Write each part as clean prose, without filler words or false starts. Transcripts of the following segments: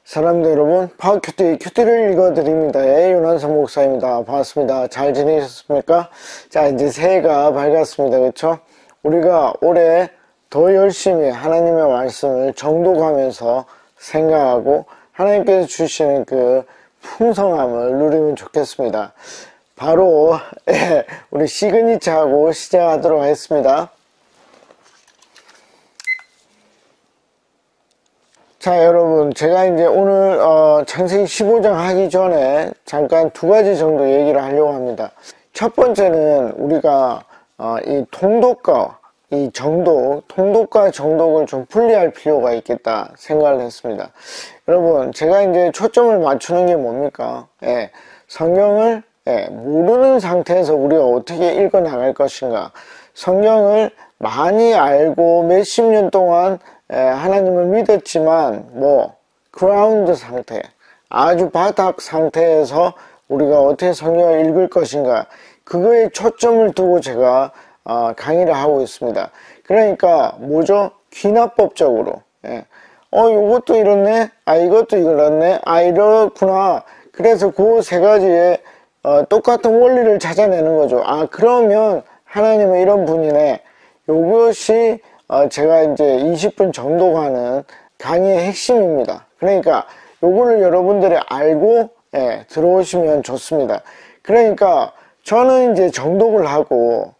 사람들 여러분, 큐티를 읽어드립니다. 윤한선 목사입니다. 반갑습니다. 잘 지내셨습니까? 자, 이제 새해가 밝았습니다. 그쵸? 우리가 올해 더 열심히 하나님의 말씀을 정독하면서 생각하고 하나님께서 주시는 그 풍성함을 누리면 좋겠습니다. 바로 우리 시그니처하고 시작하도록 하겠습니다. 자, 여러분, 제가 이제 오늘 창세기 15장 하기 전에 잠깐 두 가지 정도 얘기를 하려고 합니다. 첫 번째는 우리가 이 통독과 이 정독, 통독과 정독을 좀 분리할 필요가 있겠다 생각을 했습니다. 여러분, 제가 이제 초점을 맞추는 게 뭡니까? 성경을 모르는 상태에서 우리가 어떻게 읽어 나갈 것인가. 성경을 많이 알고 몇십 년 동안 하나님을 믿었지만 그라운드 상태, 아주 바닥 상태에서 우리가 어떻게 성경을 읽을 것인가, 그거에 초점을 두고 제가 강의를 하고 있습니다. 그러니까 뭐죠? 귀납법적으로 이것도 이렇네, 이것도 이렇네, 이렇구나. 그래서 그 세 가지의 똑같은 원리를 찾아내는 거죠. 그러면 하나님은 이런 분이네. 이것이 제가 이제 20분 정독하는 강의의 핵심입니다. 그러니까 요거를 여러분들이 알고 들어오시면 좋습니다. 그러니까 저는 이제 정독을 하고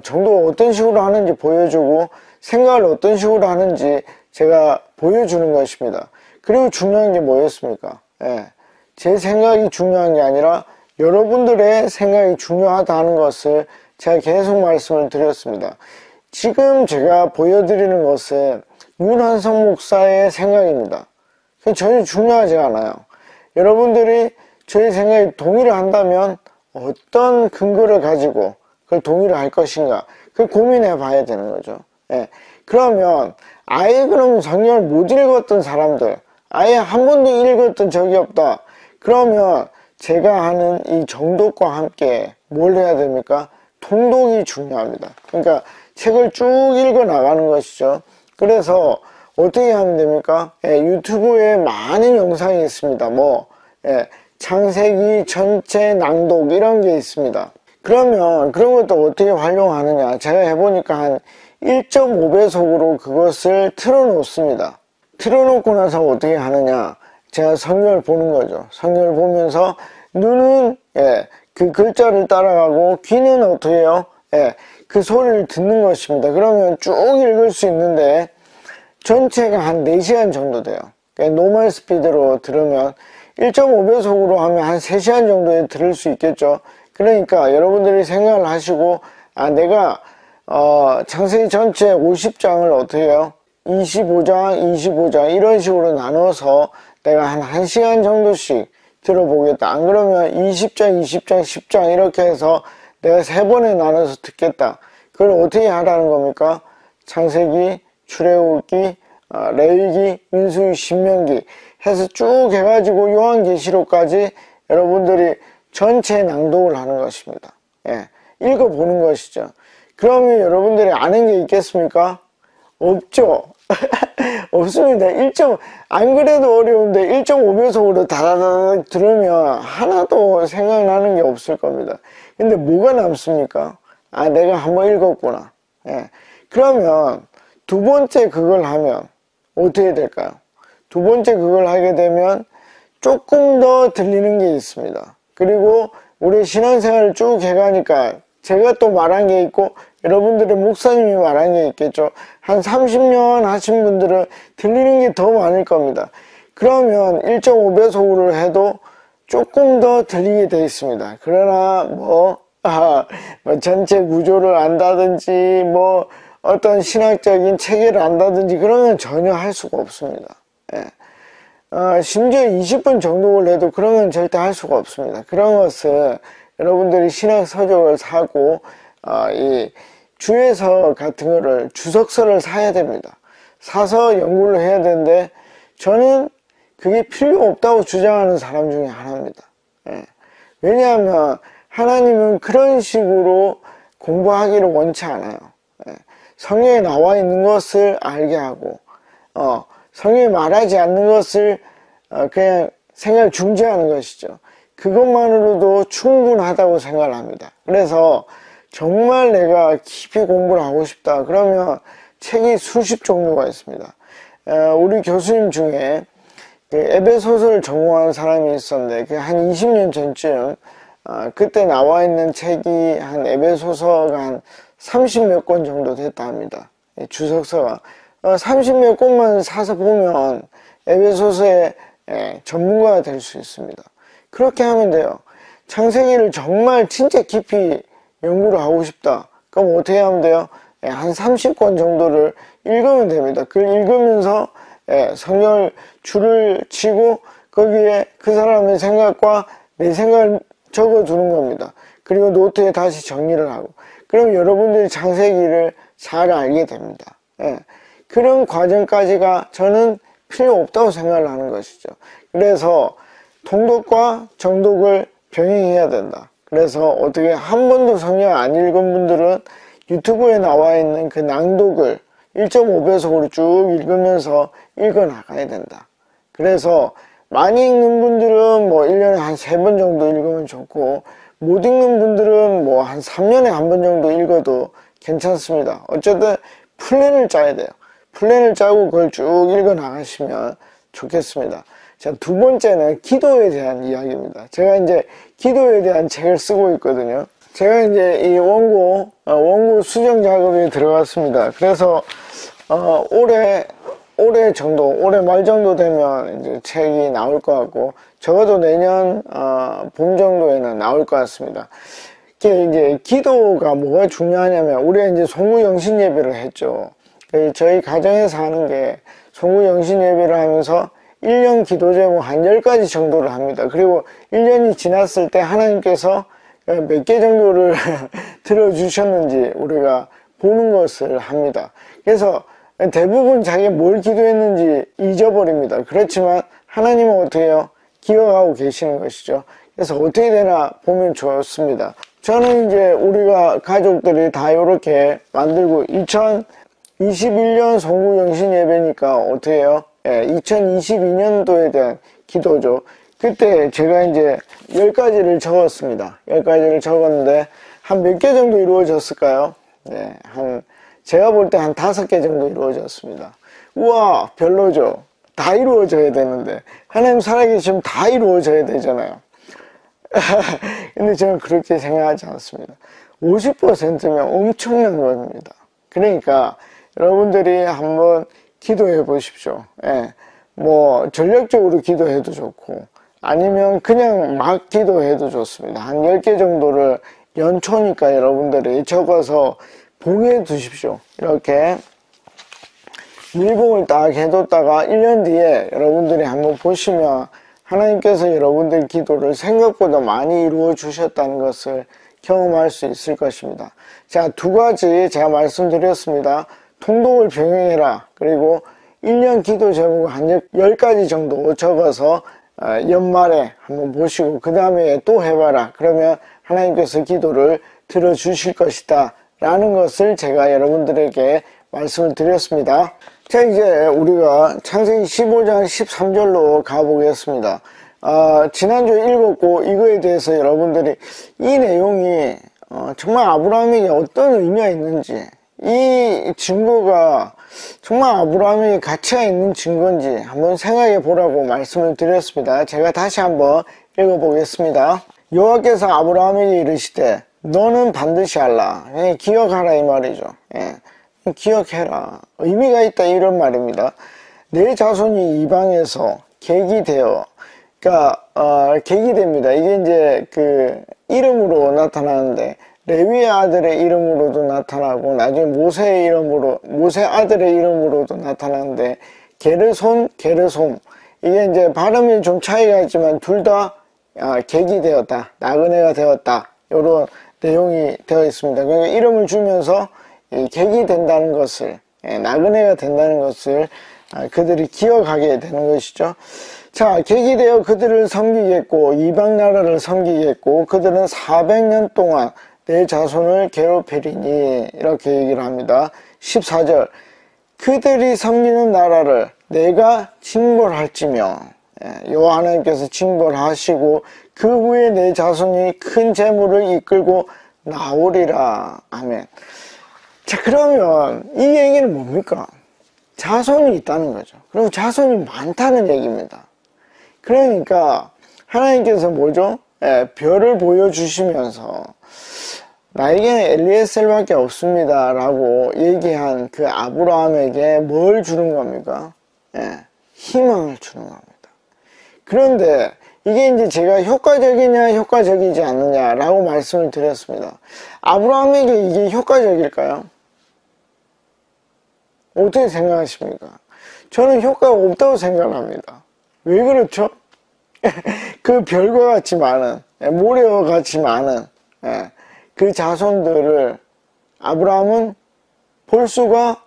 정독을 어떤 식으로 하는지 보여주고 생각을 어떤 식으로 하는지 제가 보여주는 것입니다. 그리고 중요한 게 뭐였습니까? 제 생각이 중요한 게 아니라 여러분들의 생각이 중요하다는 것을 제가 계속 말씀을 드렸습니다. 지금 제가 보여드리는 것은 윤한성 목사의 생각입니다. 전혀 중요하지 않아요. 여러분들이 저의 생각에 동의를 한다면 어떤 근거를 가지고 그걸 동의를 할 것인가, 그걸 고민해 봐야 되는 거죠. 그러면 그럼 성경을 못 읽었던 사람들, 한 번도 읽었던 적이 없다. 그러면 제가 하는 이 정독과 함께 뭘 해야 됩니까? 통독이 중요합니다. 그러니까 책을 쭉 읽어 나가는 것이죠. 그래서 어떻게 하면 됩니까? 유튜브에 많은 영상이 있습니다. 창세기 전체 낭독 이런 게 있습니다. 그러면 그런 것도 어떻게 활용하느냐, 제가 해보니까 한 1.5배속으로 그것을 틀어놓습니다. 틀어놓고 나서 어떻게 하느냐, 제가 성경을 보는 거죠. 성경을 보면서 눈은 그 글자를 따라가고 귀는 어떻게 해요? 그 소리를 듣는 것입니다. 그러면 쭉 읽을 수 있는데 전체가 한 4시간 정도 돼요. 노멀 스피드로 들으면 1.5배속으로 하면 한 3시간 정도에 들을 수 있겠죠. 그러니까 여러분들이 생각을 하시고 내가 창세기 전체 50장을 어떻게 해요? 25장 이런 식으로 나눠서 내가 한 1시간 정도씩 들어보겠다. 안 그러면 20장 10장 이렇게 해서 내가 3번에 나눠서 듣겠다. 그걸 어떻게 하라는 겁니까? 창세기, 출애굽기, 레위기, 민수기, 신명기 해서 쭉 해가지고 요한계시록까지 여러분들이 전체 낭독을 하는 것입니다. 읽어보는 것이죠. 그러면 여러분들이 아는 게 있겠습니까? 없죠. 없습니다. 안 그래도 어려운데 1.5배속으로 다다다닥 들으면 하나도 생각나는 게 없을 겁니다. 근데 뭐가 남습니까? 내가 한번 읽었구나. 그러면 두 번째 그걸 하면 어떻게 될까요? 두 번째 그걸 하게 되면 조금 더 들리는 게 있습니다. 그리고 우리 신앙생활을 쭉 해가니까 제가 또 말한 게 있고 여러분들의 목사님이 말한 게 있겠죠. 한 30년 하신 분들은 들리는 게 더 많을 겁니다. 그러면 1.5배속으로 해도 조금 더 들리게 되어 있습니다. 그러나 전체 구조를 안다든지 어떤 신학적인 체계를 안다든지 그러면 전혀 할 수가 없습니다. 심지어 20분 정독을 해도 그런 건 절대 할 수가 없습니다. 그런 것은 여러분들이 신학 서적을 사고 이 주해서 같은 거를 주석서를 사야 됩니다. 사서 연구를 해야 되는데 저는 그게 필요 없다고 주장하는 사람 중에 하나입니다. 왜냐하면 하나님은 그런 식으로 공부하기를 원치 않아요. 성경에 나와 있는 것을 알게 하고 성경에 말하지 않는 것을 그냥 생각을 중지하는 것이죠. 그것만으로도 충분하다고 생각을 합니다. 그래서 정말 내가 깊이 공부를 하고 싶다 그러면 책이 수십 종류가 있습니다. 우리 교수님 중에 에베소서를 전공한 사람이 있었는데 한 20년 전쯤 그때 나와 있는 책이 한 에베소서가 한 30몇 권 정도 됐다 합니다. 주석서가 30몇 권만 사서 보면 에베소서의 전문가가 될 수 있습니다. 그렇게 하면 돼요. 창세기를 정말 진짜 깊이 연구를 하고 싶다 그럼 어떻게 하면 돼요? 한 30권 정도를 읽으면 됩니다. 그걸 읽으면서 성경을 줄을 치고 거기에 그 사람의 생각과 내 생각을 적어두는 겁니다. 그리고 노트에 다시 정리를 하고 그럼 여러분들이 창세기를 잘 알게 됩니다. 그런 과정까지가 저는 필요 없다고 생각을 하는 것이죠. 그래서 통독과 정독을 병행해야 된다. 그래서 어떻게 한 번도 성경 안 읽은 분들은 유튜브에 나와 있는 그 낭독을 1.5배속으로 쭉 읽으면서 읽어 나가야 된다. 그래서 많이 읽는 분들은 뭐 1년에 한 3번 정도 읽으면 좋고 못 읽는 분들은 뭐 한 3년에 한 번 정도 읽어도 괜찮습니다. 어쨌든 플랜을 짜야 돼요. 플랜을 짜고 그걸 쭉 읽어 나가시면 좋겠습니다. 자, 두 번째는 기도에 대한 이야기입니다. 제가 이제 기도에 대한 책을 쓰고 있거든요. 제가 이제 이 원고 수정 작업에 들어갔습니다. 그래서 올해 말 정도 되면 이제 책이 나올 것 같고 적어도 내년 봄 정도에는 나올 것 같습니다. 이제 기도가 뭐가 중요하냐면 우리가 이제 송구영신 예배를 했죠. 저희 가정에서 하는 게 송구영신 예배를 하면서 1년 기도 제목 한 10가지 정도를 합니다. 그리고 1년이 지났을 때 하나님께서 몇 개 정도를 들어주셨는지 우리가 보는 것을 합니다. 그래서 대부분 자기가 뭘 기도했는지 잊어버립니다. 그렇지만 하나님은 어떻게 해요? 기억하고 계시는 것이죠. 그래서 어떻게 되나 보면 좋습니다. 저는 이제 우리가 가족들이 다 이렇게 만들고 2021년 송구영신 예배니까 어떻게 해요? 2022년도에 대한 기도죠. 그때 제가 이제 10가지를 적었습니다. 10가지를 적었는데 한 몇 개 정도 이루어졌을까요? 제가 볼 때 한 5개 정도 이루어졌습니다. 우와, 별로죠. 다 이루어져야 되는데 하나님 살아계시면 다 이루어져야 되잖아요. 근데 저는 그렇게 생각하지 않습니다. 50%면 엄청난 겁니다. 그러니까 여러분들이 한번 기도해 보십시오. 뭐 전력적으로 기도해도 좋고 아니면 그냥 막 기도해도 좋습니다. 한 10개 정도를 연초니까 여러분들이 적어서 봉해 두십시오. 이렇게 밀봉을 딱 해뒀다가 1년 뒤에 여러분들이 한번 보시면 하나님께서 여러분들 기도를 생각보다 많이 이루어 주셨다는 것을 경험할 수 있을 것입니다. 자, 2가지 제가 말씀드렸습니다. 통독을 병행해라. 그리고 1년 기도 제목을 한 10가지 정도 적어서 연말에 한번 보시고 그 다음에 또 해봐라. 그러면 하나님께서 기도를 들어주실 것이다 라는 것을 제가 여러분들에게 말씀을 드렸습니다. 자, 이제 우리가 창세기 15장 13절로 가보겠습니다. 지난주에 읽었고 이거에 대해서 여러분들이 이 내용이 정말 아브라함에게 어떤 의미가 있는지, 이 증거가 정말 아브라함에게 가치가 있는 증거인지 한번 생각해 보라고 말씀을 드렸습니다. 제가 다시 한번 읽어보겠습니다. 여호와께서 아브라함에게 이르시되 너는 반드시 알라. 기억하라 이 말이죠. 기억해라. 의미가 있다 이런 말입니다. 내 자손이 이방에서 객이 되어, 그러니까 객이 됩니다. 이게 이제 그 이름으로 나타나는데 레위의 아들의 이름으로도 나타나고 나중에 모세의 이름으로, 모세 아들의 이름으로도 나타나는데 게르손, 게르솜, 이게 이제 발음이 좀 차이가 있지만 둘 다 객이 되었다, 나그네가 되었다 이런 내용이 되어 있습니다. 그러니까 이름을 주면서 객이 된다는 것을, 나그네가 된다는 것을 그들이 기억하게 되는 것이죠. 자, 객이 되어 그들을 섬기겠고 이방 나라를 섬기겠고 그들은 400년 동안 내 자손을 괴롭히리니 이렇게 얘기를 합니다. 14절 그들이 섬기는 나라를 내가 징벌할지며, 여호와 하나님께서 징벌하시고 그 후에 내 자손이 큰 재물을 이끌고 나오리라. 아멘. 자, 그러면 이 얘기는 뭡니까? 자손이 있다는 거죠. 그리고 자손이 많다는 얘기입니다. 그러니까 하나님께서 뭐죠? 별을 보여주시면서 나에게는 엘리에셀밖에 없습니다 라고 얘기한 그 아브라함에게 뭘 주는 겁니까? 희망을 주는 겁니다. 그런데 이게 이제 제가 효과적이냐 효과적이지 않느냐 라고 말씀을 드렸습니다. 아브라함에게 이게 효과적일까요? 어떻게 생각하십니까? 저는 효과가 없다고 생각합니다. 왜 그렇죠? 그 별과 같이 많은, 모래와 같이 많은 그 자손들을 아브라함은 볼 수가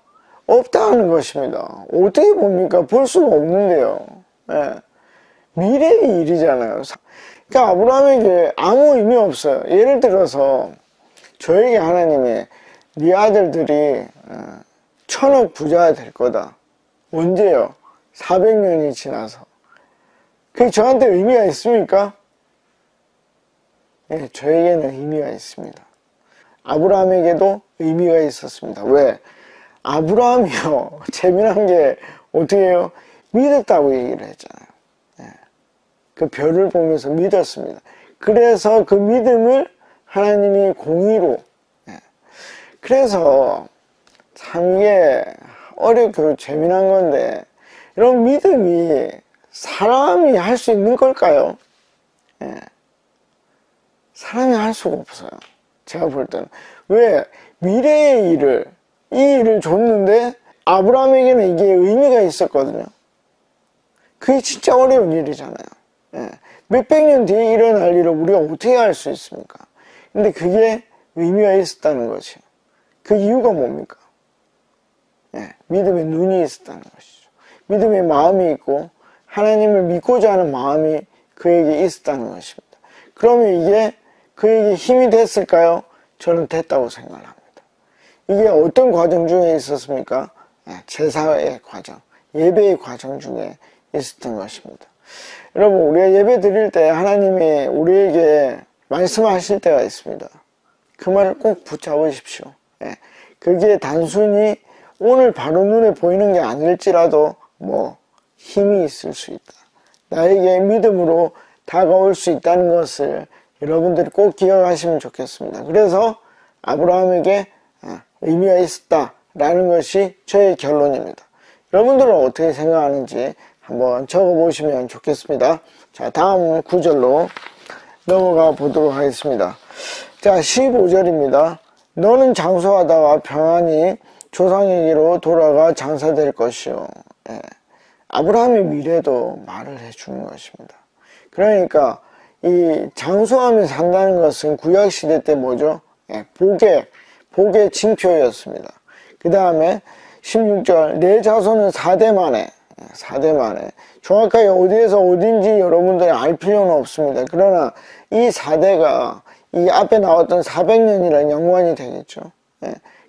없다는 것입니다. 어떻게 봅니까? 볼 수가 없는데요. 미래의 일이잖아요. 그러니까 아브라함에게 아무 의미 없어요. 예를 들어서 저에게 하나님이 네 아들들이 1000억 부자가 될 거다. 언제요? 400년이 지나서. 그게 저한테 의미가 있습니까? 네, 저에게는 의미가 있습니다. 아브라함에게도 의미가 있었습니다. 왜? 아브라함이요, 재미난 게 어떻게 해요? 믿었다고 얘기를 했잖아요. 그 별을 보면서 믿었습니다. 그래서 그 믿음을 하나님이 공의로, 그래서 참 이게 어렵고 재미난 건데, 이런 믿음이 사람이 할 수 있는 걸까요? 사람이 할 수가 없어요. 제가 볼 때는. 왜? 미래의 일을, 이 일을 줬는데 아브라함에게는 이게 의미가 있었거든요. 그게 진짜 어려운 일이잖아요. 몇백 년 뒤에 일어날 일을 우리가 어떻게 알 수 있습니까? 근데 그게 의미가 있었다는 거죠. 그 이유가 뭡니까? 믿음의 눈이 있었다는 것이죠. 믿음의 마음이 있고 하나님을 믿고자 하는 마음이 그에게 있었다는 것입니다. 그러면 이게 그에게 힘이 됐을까요? 저는 됐다고 생각합니다. 이게 어떤 과정 중에 있었습니까? 제사의 과정, 예배의 과정 중에 있었던 것입니다. 여러분, 우리가 예배 드릴 때 하나님이 우리에게 말씀하실 때가 있습니다. 그 말을 꼭 붙잡으십시오. 그게 단순히 오늘 바로 눈에 보이는 게 아닐지라도 힘이 있을 수 있다. 나에게 믿음으로 다가올 수 있다는 것을 여러분들이 꼭 기억하시면 좋겠습니다. 그래서 아브라함에게 의미가 있었다라는 것이 저의 결론입니다. 여러분들은 어떻게 생각하는지 한번 적어보시면 좋겠습니다. 자, 다음 구절로 넘어가 보도록 하겠습니다. 자, 15절입니다. 너는 장수하다가 평안히 조상에게로 돌아가 장사될 것이요. 아브라함의 미래도 말을 해주는 것입니다. 그러니까 이 장수하며 산다는 것은 구약시대 때 뭐죠? 복의 징표였습니다. 그 다음에 16절 내 자손은 4대 만에 정확하게 어디에서 어딘지 여러분들이 알 필요는 없습니다. 그러나 이 4대가 이 앞에 나왔던 400년이랑 연관이 되겠죠.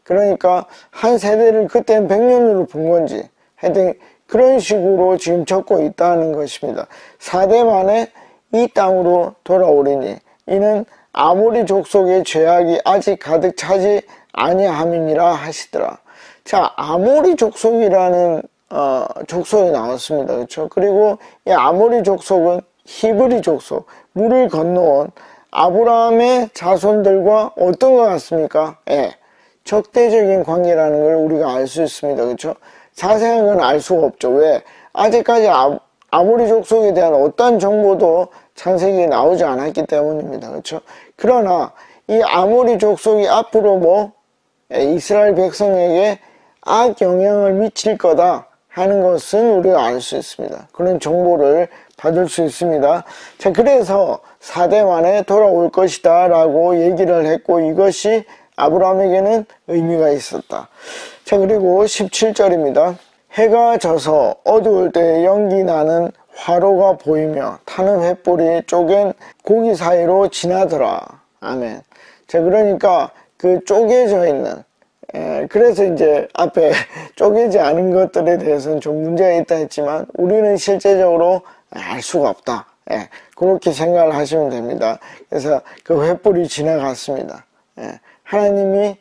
그러니까 한 세대를 그때는 100년으로 본 건지 하여튼 그런 식으로 지금 적고 있다는 것입니다. 4대 만에 이 땅으로 돌아오리니 이는 아모리 족속의 죄악이 아직 가득 차지 아니함이니라 하시더라. 자, 아모리 족속이라는 족속이 나왔습니다. 그렇죠? 그리고 이 아모리 족속은 히브리 족속, 물을 건너온 아브라함의 자손들과 어떤 것 같습니까? 적대적인 관계라는 걸 우리가 알 수 있습니다. 그렇죠? 자세한 건 알 수가 없죠. 왜? 아직까지 아모리 족속에 대한 어떤 정보도 창세기에 나오지 않았기 때문입니다. 그렇죠? 그러나 이 아모리 족속이 앞으로 이스라엘 백성에게 악 영향을 미칠 거다 하는 것은 우리가 알 수 있습니다. 그런 정보를 받을 수 있습니다. 자, 그래서 4대 만에 돌아올 것이다 라고 얘기를 했고 이것이 아브라함에게는 의미가 있었다. 자, 그리고 17절입니다. 해가 져서 어두울 때 연기 나는 화로가 보이며 타는 횃불이 쪼갠 고기 사이로 지나더라. 아멘. 자, 그러니까 그 쪼개져 있는 그래서 이제 앞에 쪼개지 않은 것들에 대해서는 좀 문제가 있다 했지만 우리는 실제적으로 알 수가 없다. 예, 그렇게 생각을 하시면 됩니다. 그래서 그 횃불이 지나갔습니다. 예, 하나님이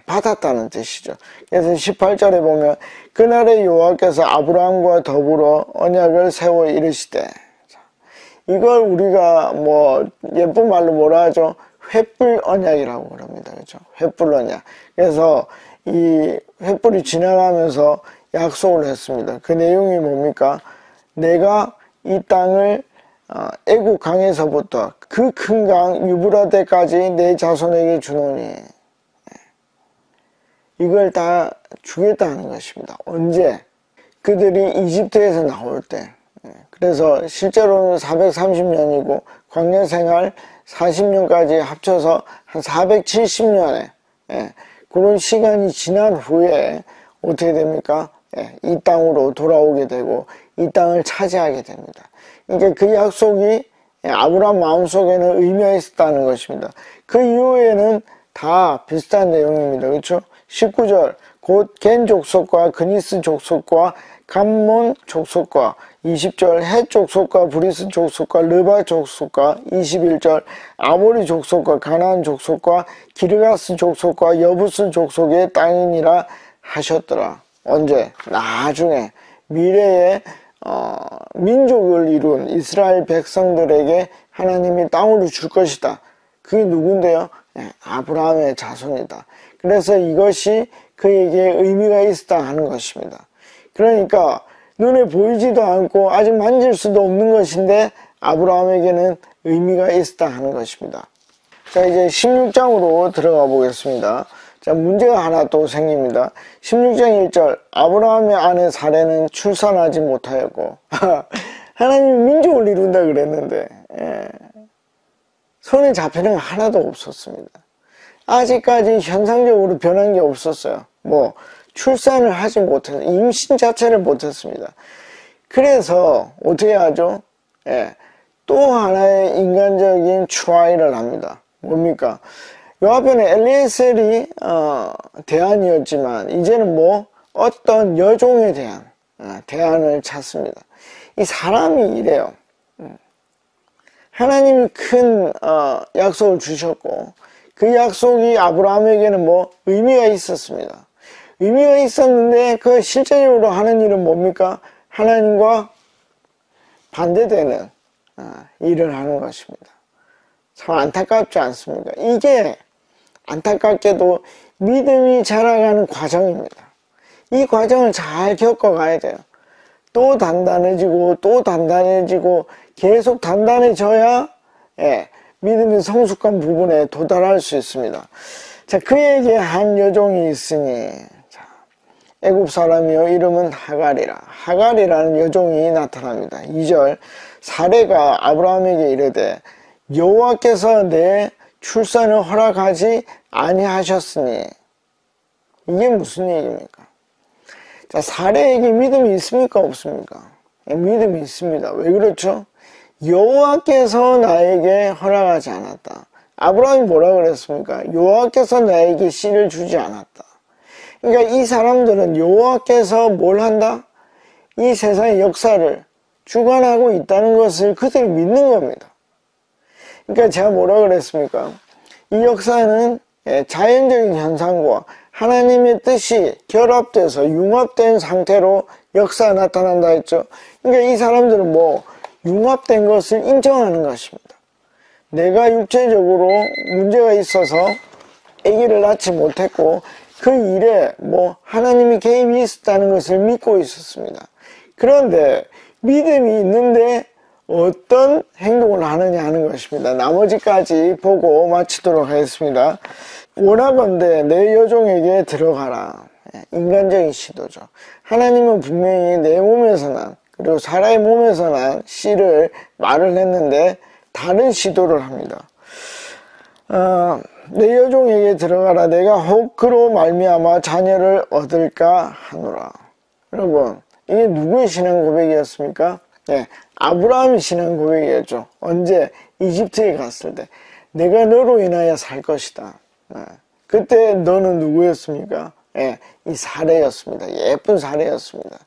받았다는 뜻이죠. 그래서 18절에 보면 그날에 여호와께서 아브라함과 더불어 언약을 세워 이르시되, 이걸 우리가 뭐 예쁜 말로 뭐라 하죠? 횃불 언약이라고 그럽니다. 그렇죠? 횃불 언약. 그래서 이 횃불이 지나가면서 약속을 했습니다. 그 내용이 뭡니까? 내가 이 땅을 애국 강에서부터 그 큰 강 유브라데까지 내 자손에게 주노니, 이걸 다 주겠다는 것입니다. 언제? 그들이 이집트에서 나올 때. 그래서 실제로는 430년이고 광야 생활 40년까지 합쳐서 한 470년에 그런 시간이 지난 후에 어떻게 됩니까? 이 땅으로 돌아오게 되고 이 땅을 차지하게 됩니다. 그러니까 그 약속이 아브라함 마음속에는 의미가 있었다는 것입니다. 그 이후에는 다 비슷한 내용입니다. 그렇죠? 19절 곧 겐 족속과 그니스 족속과 감몬 족속과 20절 헷 족속과 브리스 족속과 르바 족속과 21절 아모리 족속과 가나안 족속과 기르가스 족속과 여부스 족속의 땅이니라 하셨더라. 언제? 나중에 미래에 민족을 이룬 이스라엘 백성들에게 하나님이 땅으로 줄 것이다. 그게 누군데요? 아브라함의 자손이다. 그래서 이것이 그에게 의미가 있었다 하는 것입니다. 그러니까 눈에 보이지도 않고 아직 만질 수도 없는 것인데 아브라함에게는 의미가 있었다 하는 것입니다. 자, 이제 16장으로 들어가 보겠습니다. 자, 문제가 하나 또 생깁니다. 16장 1절 아브라함의 아내 사레는 출산하지 못하였고 하나님이 민족을 이룬다 그랬는데 손에 잡히는 거 하나도 없었습니다. 아직까지 현상적으로 변한 게 없었어요. 뭐 출산을 하지 못해서 임신 자체를 못했습니다. 그래서 어떻게 하죠? 또 하나의 인간적인 트라이를 합니다. 뭡니까? 요 앞에는 엘리에셀이 대안이었지만 이제는 뭐 어떤 여종에 대한 대안을 찾습니다. 이 사람이 이래요. 하나님이 큰 약속을 주셨고 그 약속이 아브라함에게는 뭐 의미가 있었습니다. 의미가 있었는데 그 실제적으로 하는 일은 뭡니까? 하나님과 반대되는 일을 하는 것입니다. 참 안타깝지 않습니까? 이게 안타깝게도 믿음이 자라가는 과정입니다. 이 과정을 잘 겪어가야 돼요. 또 단단해지고 또 단단해지고 계속 단단해져야 믿음의 성숙한 부분에 도달할 수 있습니다. 자, 그에게 한 여종이 있으니 애굽 사람이요 이름은 하갈이라. 하갈이라는 여종이 나타납니다. 2절 사레가 아브라함에게 이르되 여호와께서 내 출산을 허락하지 아니하셨으니, 이게 무슨 얘기입니까? 자, 사레에게 믿음이 있습니까 없습니까? 믿음이 있습니다. 왜 그렇죠? 여호와께서 나에게 허락하지 않았다. 아브라함이 뭐라 그랬습니까? 여호와께서 나에게 씨를 주지 않았다. 그러니까 이 사람들은 여호와께서 뭘 한다? 이 세상의 역사를 주관하고 있다는 것을 그들이 믿는 겁니다. 그러니까 제가 뭐라 그랬습니까? 이 역사는 자연적인 현상과 하나님의 뜻이 결합돼서 융합된 상태로 역사가 나타난다 했죠. 그러니까 이 사람들은 뭐 융합된 것을 인정하는 것입니다. 내가 육체적으로 문제가 있어서 아기를 낳지 못했고 그 일에 뭐 하나님이 개입이 있었다는 것을 믿고 있었습니다. 그런데 믿음이 있는데 어떤 행동을 하느냐 하는 것입니다. 나머지까지 보고 마치도록 하겠습니다. 원하건대 내 여종에게 들어가라. 인간적인 시도죠. 하나님은 분명히 내 몸에서 난 그리고 사라의 몸에서 난 씨를 말을 했는데 다른 시도를 합니다. 내 여종에게 들어가라. 내가 혹 그로 말미암아 자녀를 얻을까 하노라. 여러분, 이게 누구의 신앙 고백이었습니까? 아브라함의 신앙 고백이었죠. 언제? 이집트에 갔을 때 내가 너로 인하여 살 것이다. 그때 너는 누구였습니까? 이 사레였습니다. 예쁜 사레였습니다.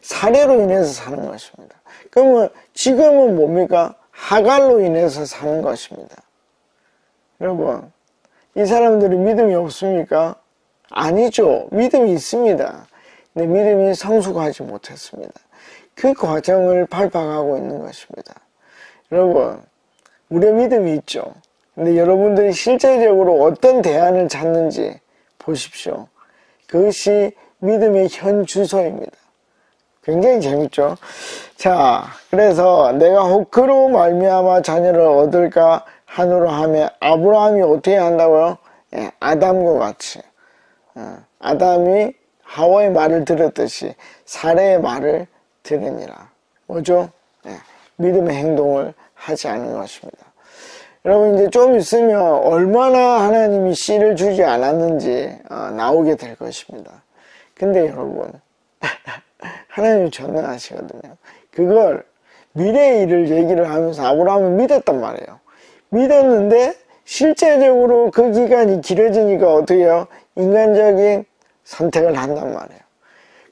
사레로 인해서 사는 것입니다. 그러면 지금은 뭡니까? 하갈로 인해서 사는 것입니다. 여러분, 이 사람들이 믿음이 없습니까? 아니죠. 믿음이 있습니다. 근데 믿음이 성숙하지 못했습니다. 그 과정을 밟아가고 있는 것입니다. 여러분, 우리의 믿음이 있죠. 근데 여러분들이 실제적으로 어떤 대안을 찾는지 보십시오. 그것이 믿음의 현 주소입니다. 굉장히 재밌죠. 자, 그래서 내가 혹 그로 말미암아 자녀를 얻을까 하노라 하며 아브라함이 어떻게 한다고요? 예, 아담과 같이 아담이 하와의 말을 들었듯이 사례의 말을 들으니라. 뭐죠? 예, 믿음의 행동을 하지 않는 것입니다. 여러분, 이제 좀 있으면 얼마나 하나님이 씨를 주지 않았는지 나오게 될 것입니다. 근데 여러분, 하나님이 전능하시거든요. 그걸 미래의 일을 얘기를 하면서 아브라함은 믿었단 말이에요. 믿었는데 실제적으로 그 기간이 길어지니까 어떻게 해요? 인간적인 선택을 한단 말이에요.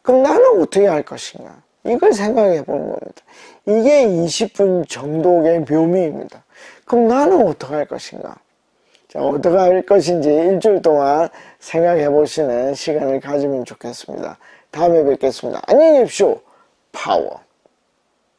그럼 나는 어떻게 할 것인가? 이걸 생각해 보는 겁니다. 이게 20분 정도의 묘미입니다. 그럼 나는 어떻게 할 것인가? 자, 어떻게 할 것인지 일주일 동안 생각해 보시는 시간을 가지면 좋겠습니다. 다음에 뵙겠습니다. 안녕히 계십시오. 파워.